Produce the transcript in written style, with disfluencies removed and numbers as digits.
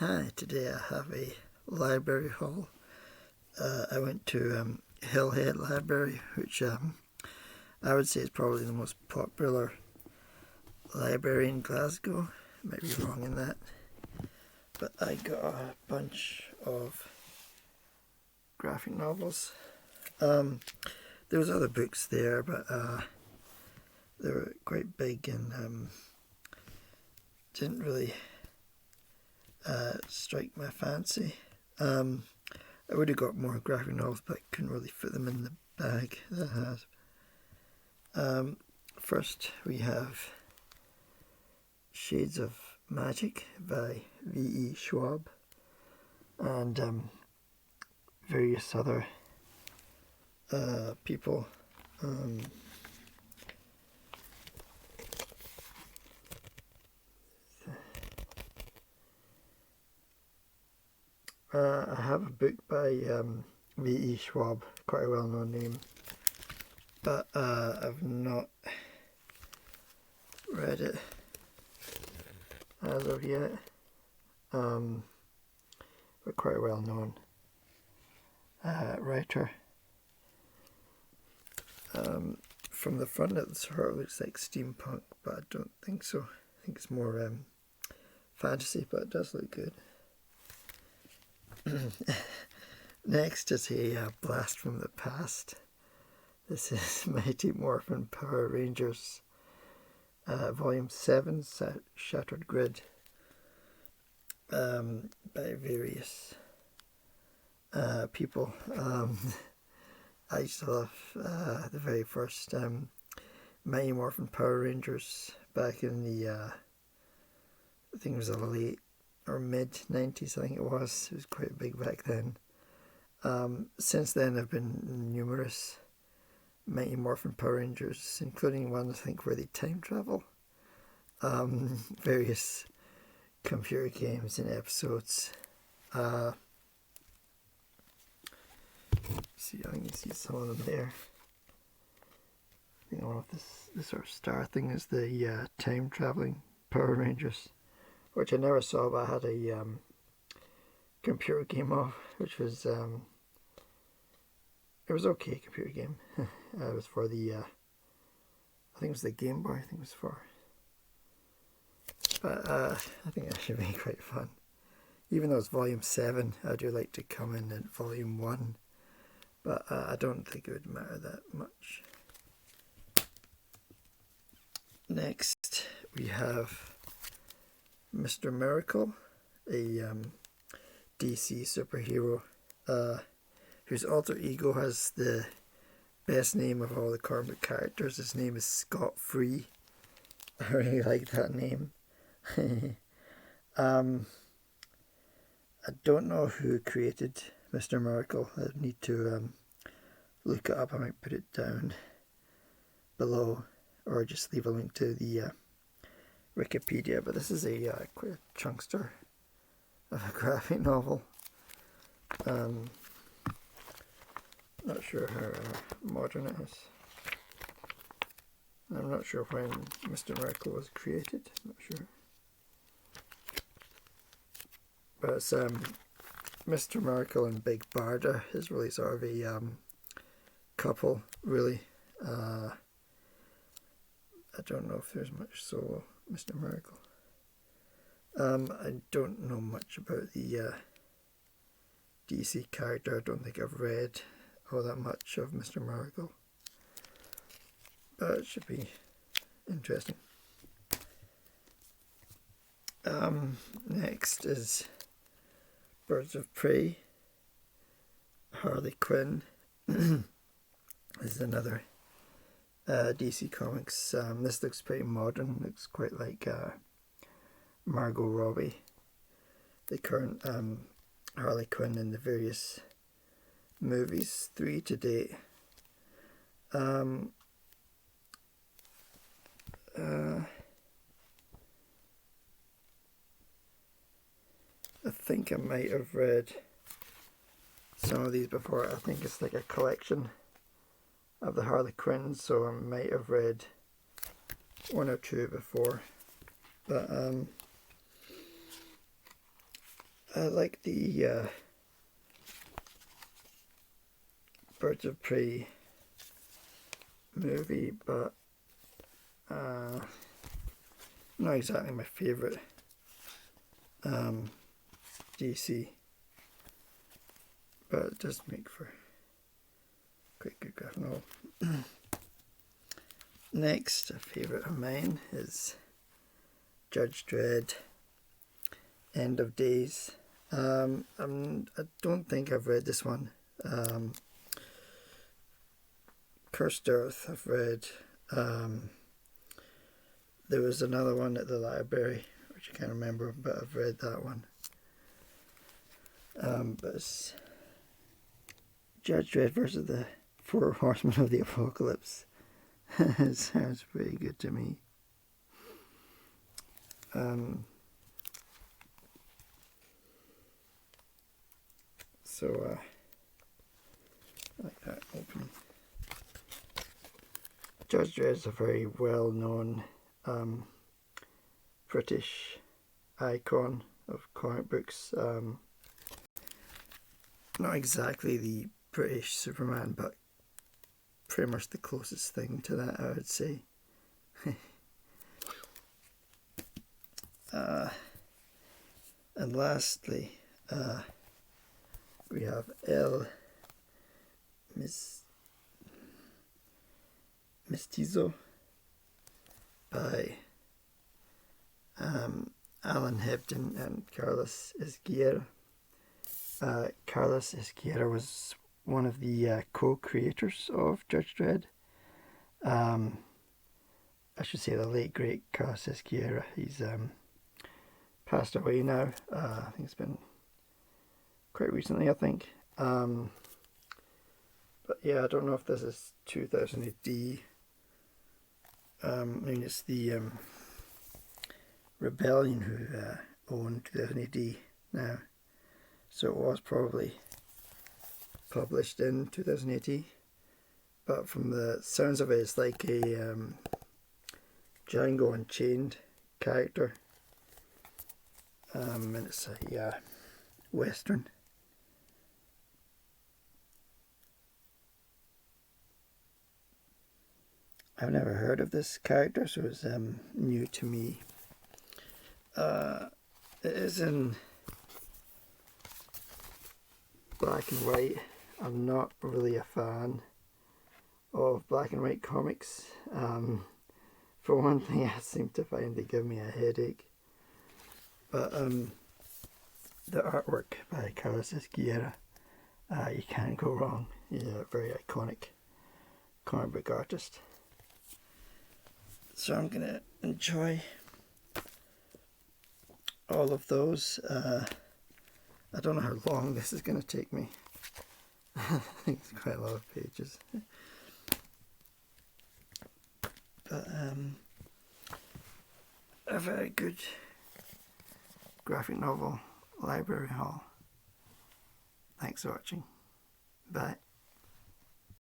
Hi, today I have a library haul. I went to Hillhead Library, which I would say is probably the most popular library in Glasgow. I might be wrong in that. But I got a bunch of graphic novels. There was other books there, but they were quite big and didn't really strike my fancy. I would have got more graphic novels, but I couldn't really fit them in the bag that I had. First, we have Shades of Magic by V.E. Schwab and various other people. I have a book by V.E. Schwab, quite a well-known name, but I've not read it as of yet. But quite a well-known writer. From the front it sort of looks like steampunk, but I don't think so. I think it's more fantasy, but it does look good. Next is a blast from the past. This is Mighty Morphin Power Rangers, Volume 7, Shattered Grid, by various people. I used to love the very first Mighty Morphin Power Rangers back in the, I think it was the late or mid-90s, I think it was. It was quite big back then. Since then there have been numerous Mighty Morphin Power Rangers, including one I think where they time travel. Various computer games and episodes. See, I can see some of them there. I think one of this sort of star thing is the time traveling Power Rangers, which I never saw, but I had a computer game of, which was it was okay computer game. It was for the I think it was the Game Boy. I think it was for, but I think that should be quite fun. Even though it's Volume 7, I do like to come in at Volume 1, but I don't think it would matter that much. Next we have Mr. Miracle, a DC superhero whose alter ego has the best name of all the comic book characters. His name is Scott Free. I really like that name. I don't know who created Mr. Miracle. I need to look it up. I might put it down below or just leave a link to the Wikipedia, but this is a quite a chunkster of a graphic novel. Not sure how modern it is. I'm not sure when Mr. Miracle was created. I'm not sure. But it's Mr. Miracle and Big Barda is really sort of a couple, really. I don't know if there's much solo Mr. Miracle. I don't know much about the DC character. I don't think I've read all that much of Mr. Miracle, but it should be interesting. Next is Birds of Prey, Harley Quinn. This is another DC Comics. This looks pretty modern. Looks quite like Margot Robbie, the current Harley Quinn in the various movies, 3 to date. I think I might have read some of these before. I think it's like a collection of the Harley Quinns, so I might have read 1 or 2 before. But I like the Birds of Prey movie, but not exactly my favourite DC, but it does make for quite good graphic novel. Next, a favourite of mine is Judge Dredd, End of Days. I don't think I've read this one. Cursed Earth I've read. There was another one at the library, which I can't remember, but I've read that one. But it's Judge Dredd versus the Four Horsemen of the Apocalypse. It sounds pretty good to me. So I like that opening. Judge Dredd is a very well-known British icon of comic books. Not exactly the British Superman, but pretty much the closest thing to that, I would say. And lastly, we have Mis Mestizo by Alan Hebden and Carlos Ezquerra. Carlos Ezquerra was one of the co-creators of Judge Dredd. I should say the late great Carlos Ezquerra. He's passed away now. I think it's been quite recently, I think. But yeah, I don't know if this is 2000 AD. I mean, it's the Rebellion who owned 2000 AD now. So it was probably published in 2000 AD. But from the sounds of it, it's like a Django Unchained character. And it's a Western. I've never heard of this character, so it's new to me. It is in black and white. I'm not really a fan of black and white comics. For one thing, I seem to find they give me a headache. But the artwork by Carlos Ezquerra, you can't go wrong. He's a very iconic comic book artist. So I'm gonna enjoy all of those. I don't know how long this is gonna take me. I think it's quite a lot of pages. But a very good graphic novel library haul. Thanks for watching. Bye.